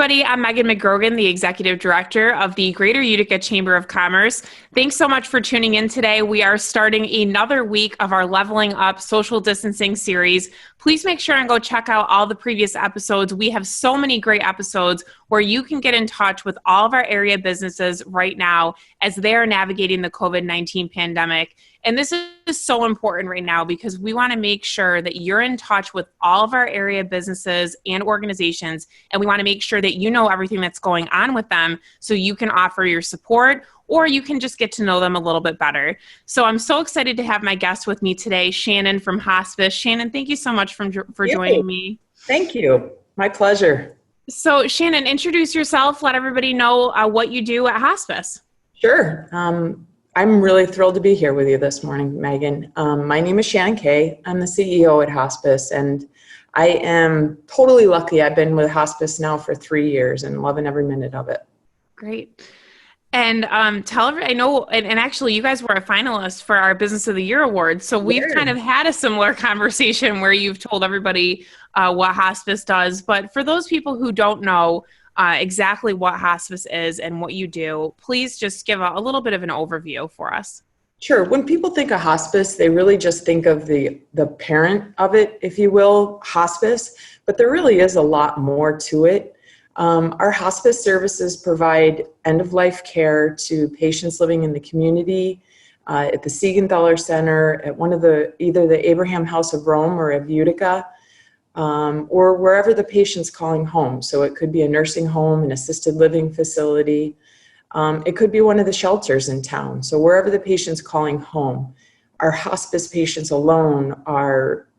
everybody. I'm Meghan McGrogan, the Executive Director of the Greater Utica Chamber of Commerce. Thanks so much for tuning in today. We are starting another week of our Leveling Up Social Distancing series. Please make sure and go check out all the previous episodes. We have so many great episodes where you can get in touch with all of our area businesses right now as they are navigating the COVID-19 pandemic. And this is so important right now because we want to make sure that you're in touch with all of our area businesses and organizations, and we want to make sure that you know everything that's going on with them so you can offer your support or you can just get to know them a little bit better. So I'm so excited to have my guest with me today, Shannon from Hospice. Shannon, thank you so much for joining me. Thank you. My pleasure. So Shannon, introduce yourself. Let everybody know what you do at Hospice. Sure. I'm really thrilled to be here with you this morning, Meghan. My name is Shannon Cayea. I'm the CEO at Hospice, and I am totally lucky. I've been with Hospice now for 3 years and loving every minute of it. Great. And tell everybody, I know, and actually you guys were a finalist for our Business of the Year Award. So we've kind of had a similar conversation where you've told everybody what Hospice does. But for those people who don't know exactly what Hospice is and what you do, please just give a little bit of an overview for us. Sure. When people think of hospice, they really just think of the parent of it, if you will, hospice, but there really is a lot more to it. Our hospice services provide end-of-life care to patients living in the community, at the Siegenthaler Center, at either the Abraham House of Rome or of Utica, or wherever the patient's calling home. So it could be a nursing home, an assisted living facility. It could be one of the shelters in town. So wherever the patient's calling home, our hospice patients alone are,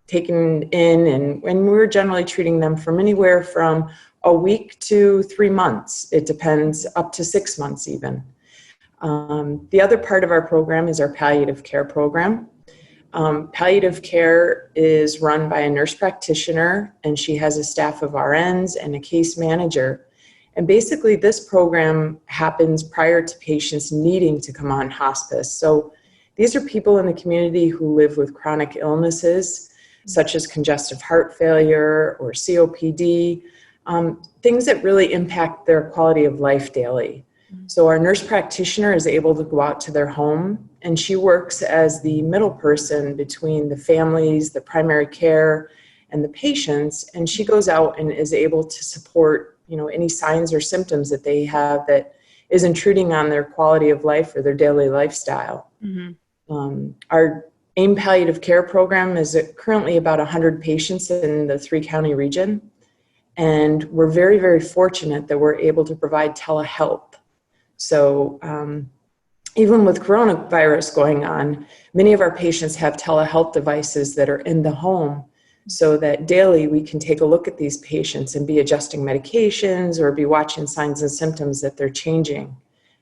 taken in, and we're generally treating them from anywhere from a week to 3 months. It depends, up to 6 months even. The other part of our program is our palliative care program. Palliative care is run by a nurse practitioner, and she has a staff of RNs and a case manager. And basically this program happens prior to patients needing to come on hospice. So these are people in the community who live with chronic illnesses, such as congestive heart failure or COPD, things that really impact their quality of life daily. So our nurse practitioner is able to go out to their home, and she works as the middle person between the families, the primary care, and the patients, and she goes out and is able to support any signs or symptoms that they have that is intruding on their quality of life or their daily lifestyle. Mm-hmm. Our AIM Palliative Care program is currently about 100 patients in the 3-county region, and we're very, very fortunate that we're able to provide telehealth. So even with coronavirus going on, many of our patients have telehealth devices that are in the home so that daily we can take a look at these patients and be adjusting medications or be watching signs and symptoms that they're changing.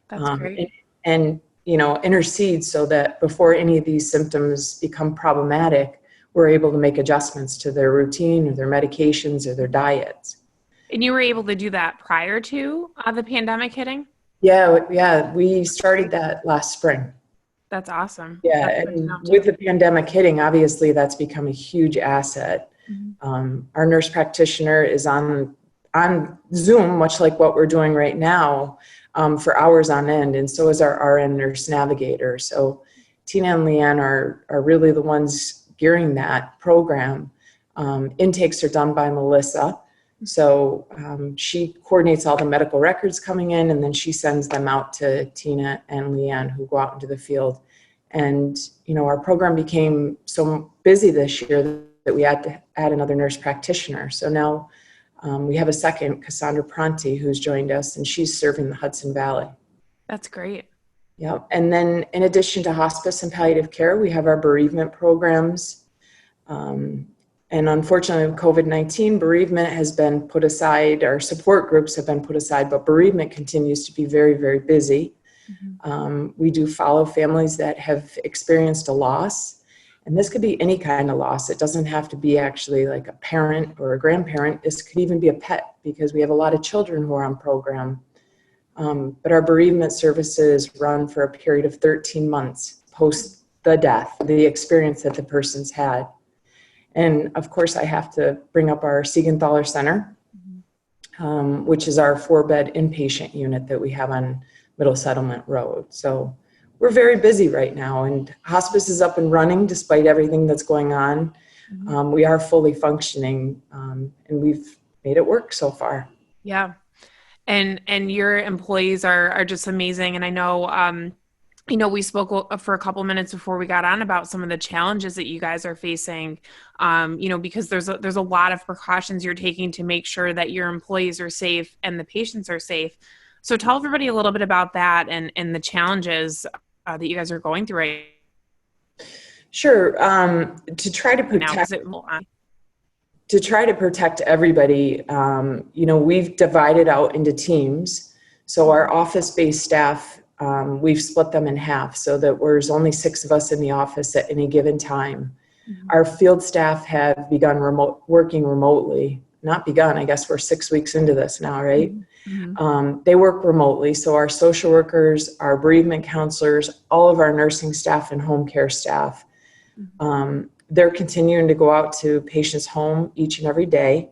That's great. And intercede so that before any of these symptoms become problematic, we're able to make adjustments to their routine or their medications or their diets. And you were able to do that prior to the pandemic hitting? Yeah, we started that last spring. That's awesome. Yeah, and with the pandemic hitting, obviously that's become a huge asset. Mm-hmm. Our nurse practitioner is on Zoom, much like what we're doing right now, for hours on end, and so is our RN nurse navigator. So Tina and Leanne are really the ones gearing that program. Intakes are done by Melissa. So she coordinates all the medical records coming in, and then she sends them out to Tina and Leanne, who go out into the field. And, our program became so busy this year that we had to add another nurse practitioner. So now we have a second, Cassandra Pronti, who's joined us, and she's serving the Hudson Valley. That's great. Yeah. And then in addition to hospice and palliative care, we have our bereavement programs. And unfortunately, with COVID-19, bereavement has been put aside, our support groups have been put aside, but bereavement continues to be very, very busy. Mm-hmm. We do follow families that have experienced a loss, and this could be any kind of loss. It doesn't have to be actually like a parent or a grandparent. This could even be a pet, because we have a lot of children who are on program. But our bereavement services run for a period of 13 months post the death, the experience that the person's had. And of course, I have to bring up our Siegenthaler Center. which is our 4-bed inpatient unit that we have on Middle Settlement Road. So we're very busy right now, and hospice is up and running despite everything that's going on. We are fully functioning, and we've made it work so far. Yeah. And your employees are just amazing. And I know, we spoke for a couple minutes before we got on about some of the challenges that you guys are facing, because there's a lot of precautions you're taking to make sure that your employees are safe and the patients are safe. So tell everybody a little bit about that and the challenges that you guys are going through right Sure. To try to protect everybody, we've divided out into teams. So our office-based staff, we've split them in half so that there's only 6 of us in the office at any given time. Our field staff have begun working remotely. Not begun, I guess we're 6 weeks into this now, right? They work remotely. So our social workers, our bereavement counselors, all of our nursing staff and home care staff, they're continuing to go out to patients' home each and every day.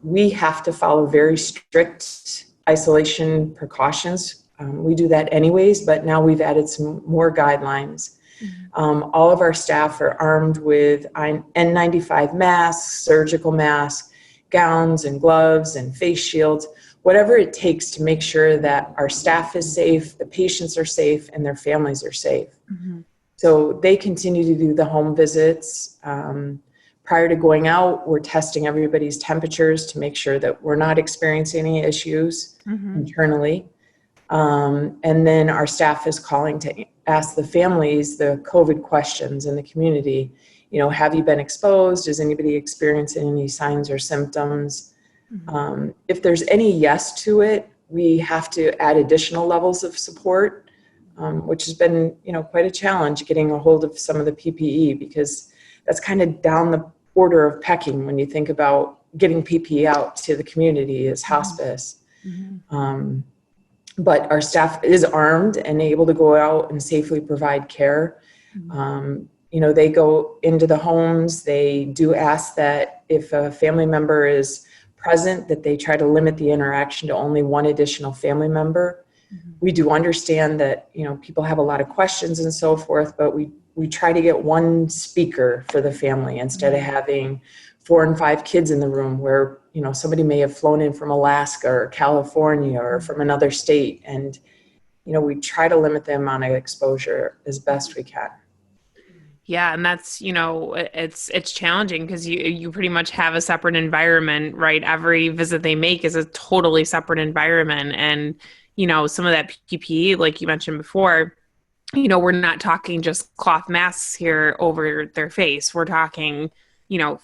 We have to follow very strict isolation precautions. We do that anyways, but now we've added some more guidelines. All of our staff are armed with N95 masks, surgical masks, gowns and gloves and face shields, whatever it takes to make sure that our staff is safe, the patients are safe, and their families are safe. So they continue to do the home visits. Prior to going out, we're testing everybody's temperatures to make sure that we're not experiencing any issues internally. And then our staff is calling to ask the families the COVID questions in the community. Have you been exposed? Is anybody experiencing any signs or symptoms? If there's any yes to it, we have to add additional levels of support, which has been, quite a challenge getting a hold of some of the PPE, because that's kind of down the order of pecking when you think about getting PPE out to the community as hospice. But our staff is armed and able to go out and safely provide care. They go into the homes. They do ask that if a family member is present, that they try to limit the interaction to only one additional family member. We do understand that, people have a lot of questions and so forth, but we try to get one speaker for the family instead of having 4 and 5 kids in the room where, somebody may have flown in from Alaska or California or from another state. And, we try to limit the amount of exposure as best we can. Yeah. And that's, it's challenging because you pretty much have a separate environment, right? Every visit they make is a totally separate environment. And, some of that PPE, like you mentioned before, we're not talking just cloth masks here over their face. We're talking,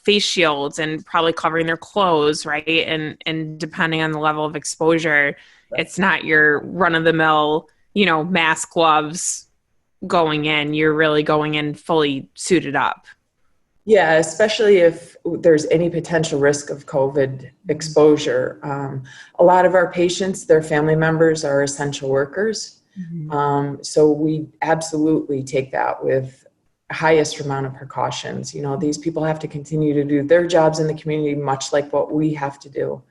face shields and probably covering their clothes, right? And depending on the level of exposure, it's not your run-of-the-mill, mask, gloves going in. You're really going in fully suited up. Yeah, especially if there's any potential risk of COVID exposure. A lot of our patients, their family members are essential workers. So we absolutely take that with highest amount of precautions. These people have to continue to do their jobs in the community, much like what we have to do.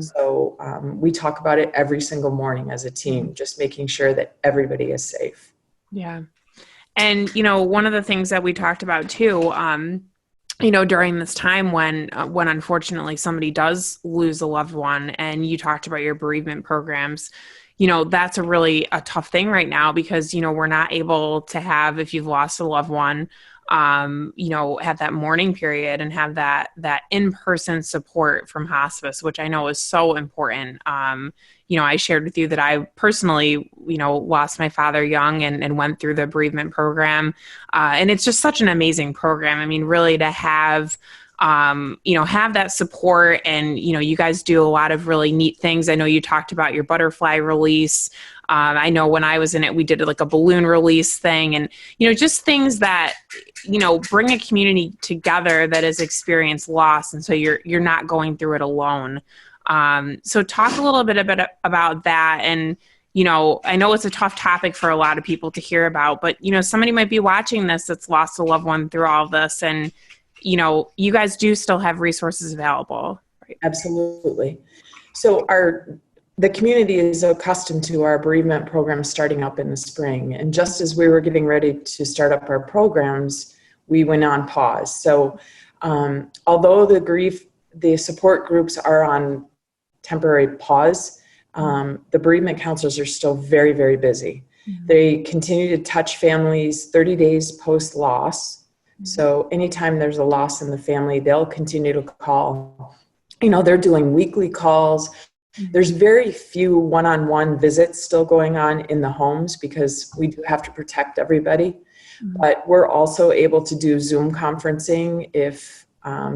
So we talk about it every single morning as a team, just making sure that everybody is safe. Yeah. And, one of the things that we talked about too, during this time when unfortunately somebody does lose a loved one, and you talked about your bereavement programs, that's a tough thing right now because, we're not able to have, if you've lost a loved one, have that mourning period and have that in-person support from hospice, which I know is so important. I shared with you that I personally, lost my father young and went through the bereavement program. And it's just such an amazing program. I mean, really to have that support, and, you guys do a lot of really neat things. I know you talked about your butterfly release. I know when I was in it, we did like a balloon release thing, and, just things that, bring a community together that has experienced loss. And so you're not going through it alone. So talk a little bit about that. And, I know it's a tough topic for a lot of people to hear about, but, somebody might be watching this that's lost a loved one through all of this. And, you guys do still have resources available. Right? Absolutely. So the community is accustomed to our bereavement program starting up in the spring. And just as we were getting ready to start up our programs, we went on pause. So although the support groups are on temporary pause, the bereavement counselors are still very, very busy. Mm-hmm. They continue to touch families 30 days post-loss. Mm-hmm. So anytime there's a loss in the family, they'll continue to call. They're doing weekly calls. There's very few one-on-one visits still going on in the homes because we do have to protect everybody. Mm-hmm. But we're also able to do Zoom conferencing if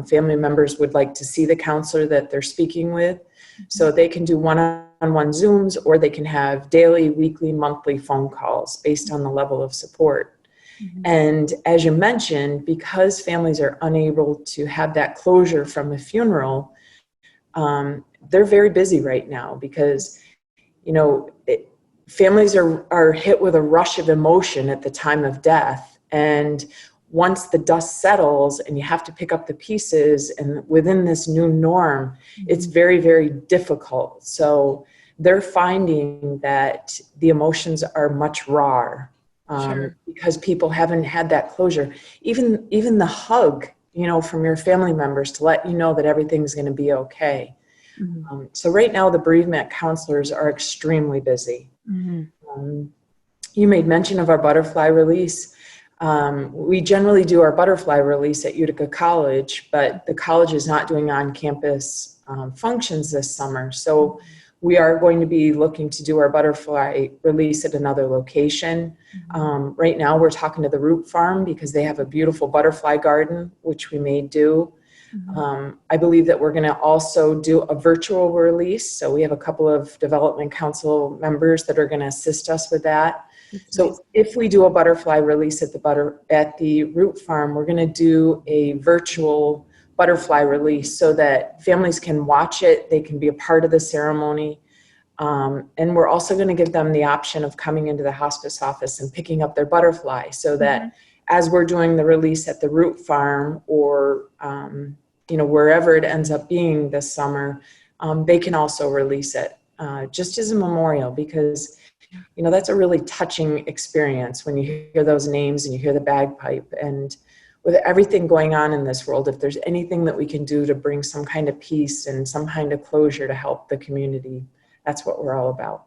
family members would like to see the counselor that they're speaking with. Mm-hmm. So they can do one-on-one Zooms, or they can have daily, weekly, monthly phone calls based on the level of support. Mm-hmm. And as you mentioned, because families are unable to have that closure from a funeral, they're very busy right now because, families are hit with a rush of emotion at the time of death. And once the dust settles and you have to pick up the pieces and within this new norm, it's very, very difficult. So they're finding that the emotions are much rawer because people haven't had that closure. Even the hug, from your family members to let you know that everything's going to be okay. Mm-hmm. So right now, the bereavement counselors are extremely busy. Mm-hmm. You made mention of our butterfly release. We generally do our butterfly release at Utica College, but the college is not doing on-campus functions this summer. So we are going to be looking to do our butterfly release at another location. Right now, we're talking to the Root Farm because they have a beautiful butterfly garden, which we may do. Mm-hmm. I believe that we're going to also do a virtual release. So we have a couple of development council members that are going to assist us with that. So if we do a butterfly release at the Root Farm, we're going to do a virtual butterfly release so that families can watch it. They can be a part of the ceremony. And we're also going to give them the option of coming into the hospice office and picking up their butterfly so that as we're doing the release at the Root Farm or, wherever it ends up being this summer, they can also release it just as a memorial because that's a really touching experience when you hear those names and you hear the bagpipe. And with everything going on in this world, if there's anything that we can do to bring some kind of peace and some kind of closure to help the community, that's what we're all about.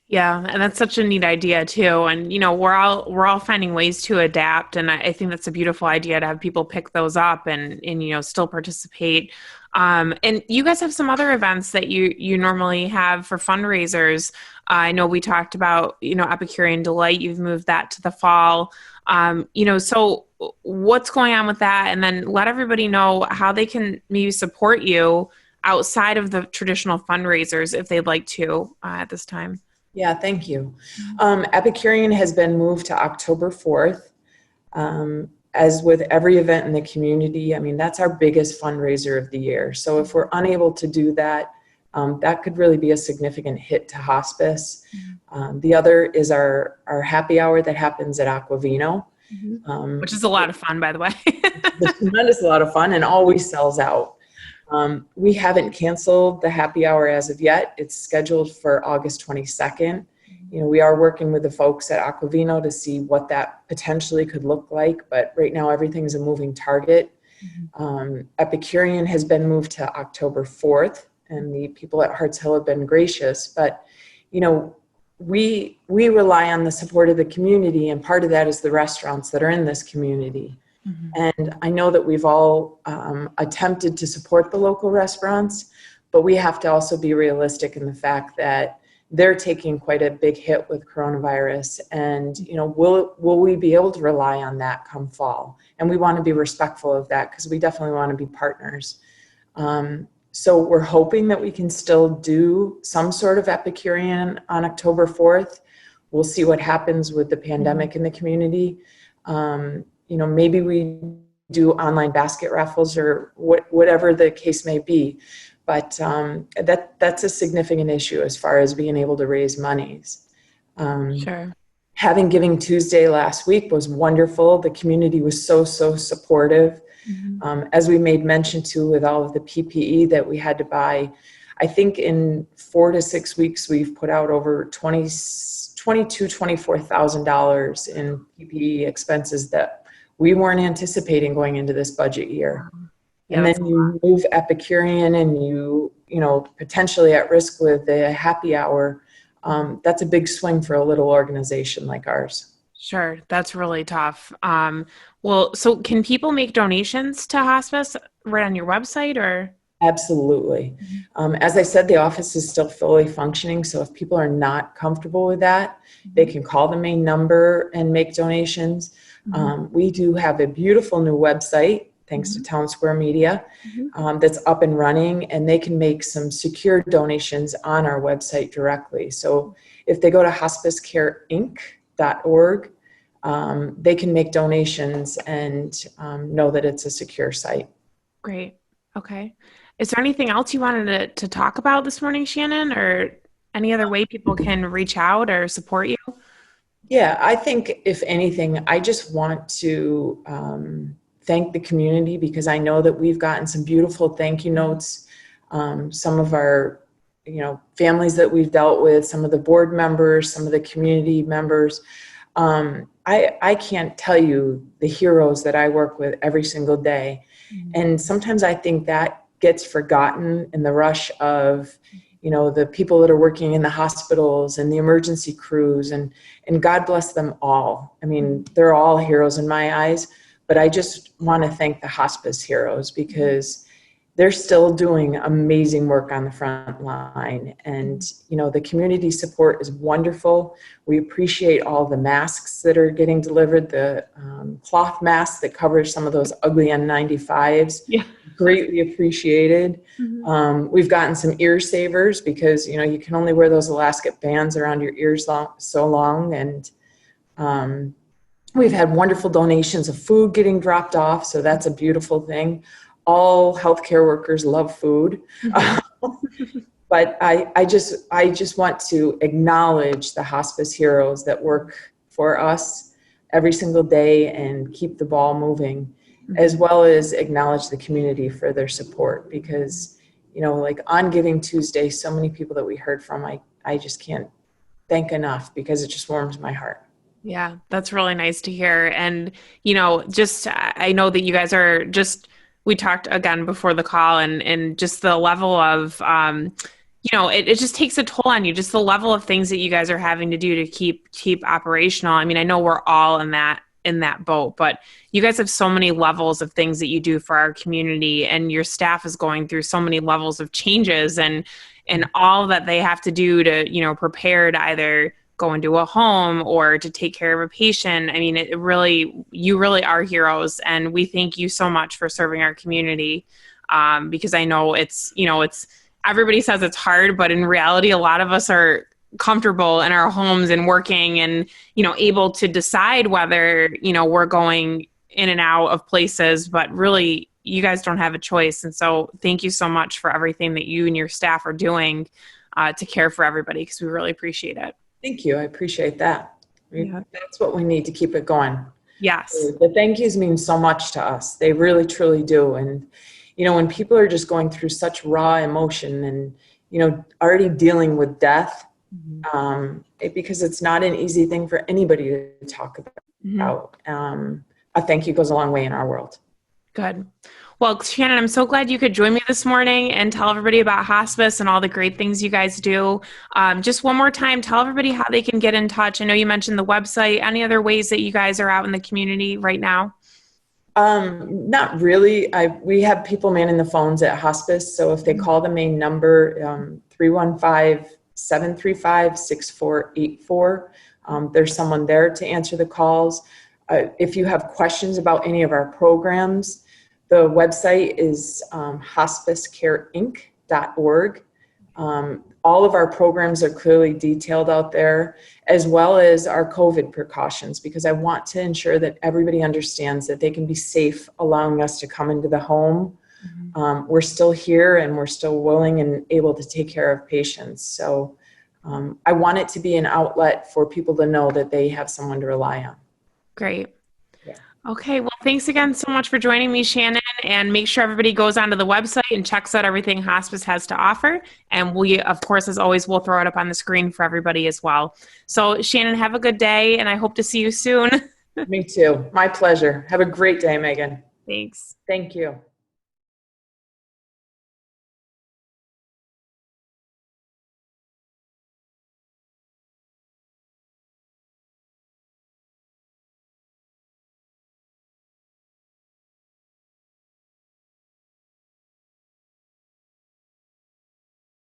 Yeah, and that's such a neat idea too. And we're all finding ways to adapt, and I think that's a beautiful idea to have people pick those up and still participate. And you guys have some other events that you normally have for fundraisers. I know we talked about Epicurean Delight. You've moved that to the fall. So what's going on with that? And then let everybody know how they can maybe support you outside of the traditional fundraisers if they'd like to at this time. Yeah, thank you. Epicurean has been moved to October 4th. As with every event in the community, that's our biggest fundraiser of the year. So if we're unable to do that, that could really be a significant hit to hospice. The other is our happy hour that happens at Aquavino. Which is a lot of fun, by the way. It's a tremendous lot of fun and always sells out. We haven't canceled the happy hour as of yet. It's scheduled for August 22nd. We are working with the folks at Aquavino to see what that potentially could look like, but right now everything's a moving target. Epicurean has been moved to October 4th, and the people at Harts Hill have been gracious, but we rely on the support of the community, and part of that is the restaurants that are in this community. And I know that we've all attempted to support the local restaurants, but we have to also be realistic in the fact that they're taking quite a big hit with coronavirus. And, will we be able to rely on that come fall? And we want to be respectful of that because we definitely want to be partners. So we're hoping that we can still do some sort of Epicurean on October 4th. We'll see what happens with the pandemic in the community. Maybe we do online basket raffles or whatever the case may be. But that's a significant issue as far as being able to raise monies. Sure. Having Giving Tuesday last week was wonderful. The community was so supportive. As we made mention to with all of the PPE that we had to buy, I think in 4 to 6 weeks, we've put out over $24,000 in PPE expenses that we weren't anticipating going into this budget year. Yeah, And then you move Epicurean and you potentially at risk with a happy hour. That's a big swing for a little organization like ours. Sure. That's really tough. Well, so can people make donations to hospice right on your website or? Absolutely. As I said, the office is still fully functioning. So if people are not comfortable with that, they can call the main number and make donations. We do have a beautiful new website, thanks to Town Square Media, that's up and running, and they can make some secure donations on our website directly. So if they go to hospicecareinc.org, they can make donations and know that it's a secure site. Great. Okay. Is there anything else you wanted to talk about this morning, Shannon, or any other way people can reach out or support you? Yeah, I think if anything, I just want to thank the community because I know that we've gotten some beautiful thank you notes. Some of our, families that we've dealt with, some of the board members, some of the community members. I can't tell you the heroes that I work with every single day. And sometimes I think that gets forgotten in the rush of, the people that are working in the hospitals and the emergency crews, and God bless them all. I mean, they're all heroes in my eyes, but I just want to thank the hospice heroes because they're still doing amazing work on the front line. And, the community support is wonderful. We appreciate all the masks that are getting delivered, the cloth masks that cover some of those ugly N95s. Yeah. Greatly appreciated. We've gotten some ear savers because, you can only wear those elastic bands around your ears so long. And we've had wonderful donations of food getting dropped off. So that's a beautiful thing. All healthcare workers love food. But I just want to acknowledge the hospice heroes that work for us every single day and keep the ball moving, as well as acknowledge the community for their support because, like on Giving Tuesday, so many people that we heard from, I just can't thank enough because it just warms my heart. Yeah, that's really nice to hear. And, I know that you guys are we talked again before the call and just the level of, it just takes a toll on you, just the level of things that you guys are having to do to keep operational. I mean, I know we're all in that boat, but you guys have so many levels of things that you do for our community, and your staff is going through so many levels of changes and all that they have to do to, prepare to either go into a home or to take care of a patient. I mean, you really are heroes, and we thank you so much for serving our community. Because I know it's everybody says it's hard, but in reality, a lot of us are comfortable in our homes and working and, able to decide whether, we're going in and out of places, but really you guys don't have a choice. And so thank you so much for everything that you and your staff are doing to care for everybody, because we really appreciate it. Thank you. I appreciate that. That's what we need to keep it going. Yes. The thank yous mean so much to us. They really, truly do. And, when people are just going through such raw emotion and, already dealing with death, because it's not an easy thing for anybody to talk about. A thank you goes a long way in our world. Good. Well, Shannon, I'm so glad you could join me this morning and tell everybody about hospice and all the great things you guys do. Just one more time, tell everybody how they can get in touch. I know you mentioned the website. Any other ways that you guys are out in the community right now? Not really. We have people manning the phones at hospice. So if they call the main number, 315-735-6484, there's someone there to answer the calls. If you have questions about any of our programs, the website is hospicecareinc.org. All of our programs are clearly detailed out there, as well as our COVID precautions, because I want to ensure that everybody understands that they can be safe allowing us to come into the home. We're still here and we're still willing and able to take care of patients. So I want it to be an outlet for people to know that they have someone to rely on. Great. Yeah. Okay. Well, thanks again so much for joining me, Shannon. and make sure everybody goes onto the website and checks out everything hospice has to offer. And we, of course, as always, we'll throw it up on the screen for everybody as well. So Shannon, have a good day, and I hope to see you soon. Me too. My pleasure. Have a great day, Megan. Thanks. Thank you.